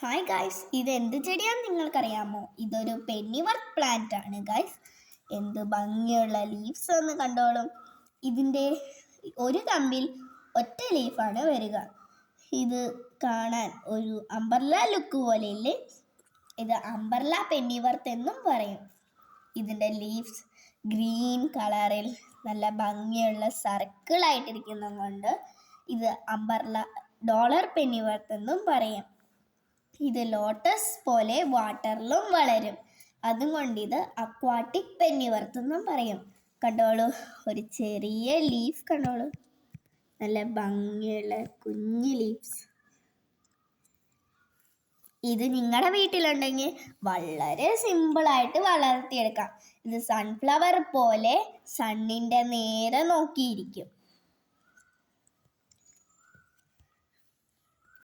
Hi guys, ഇത് എന്ത് ചെടിയാന്ന് നിങ്ങൾക്കറിയാമോ? ഇതൊരു പെന്നിവർത്ത് പ്ലാന്റ് ആണ് ഗായ്സ്. എന്ത് ഭംഗിയുള്ള ലീവ്സ് ഒന്ന് കണ്ടോളും. ഇതിൻ്റെ ഒരു കമ്പിൽ ഒറ്റ ലീഫാണ് വരിക. ഇത് കാണാൻ ഒരു അംബർല ലുക്ക് പോലെയില്ലേ? ഇത് അംബർല പെന്നിവർത്ത് എന്നും പറയും. ഇതിൻ്റെ ലീവ്സ് ഗ്രീൻ കളറിൽ നല്ല ഭംഗിയുള്ള സർക്കിളായിട്ടിരിക്കുന്നത് കൊണ്ട് ഇത് അംബർല ഡോളർ പെന്നിവർത്ത് എന്നും പറയും. ഇത് ലോട്ടസ് പോലെ വാട്ടറിലും വളരും. അതുകൊണ്ട് ഇത് അക്വാട്ടിക് പെന്നിവർത്ത് എന്നും പറയും. കണ്ടോളൂ, ഒരു ചെറിയ ലീഫ് കണ്ടോളൂ, നല്ല ഭംഗിയുള്ള കുഞ്ഞു ലീവ്സ്. ഇത് നിങ്ങളുടെ വീട്ടിലുണ്ടെങ്കിൽ വളരെ സിമ്പിളായിട്ട് വളർത്തിയെടുക്കാം. ഇത് സൺഫ്ലവർ പോലെ സണ്ണിൻ്റെ നേരെ നോക്കിയിരിക്കും.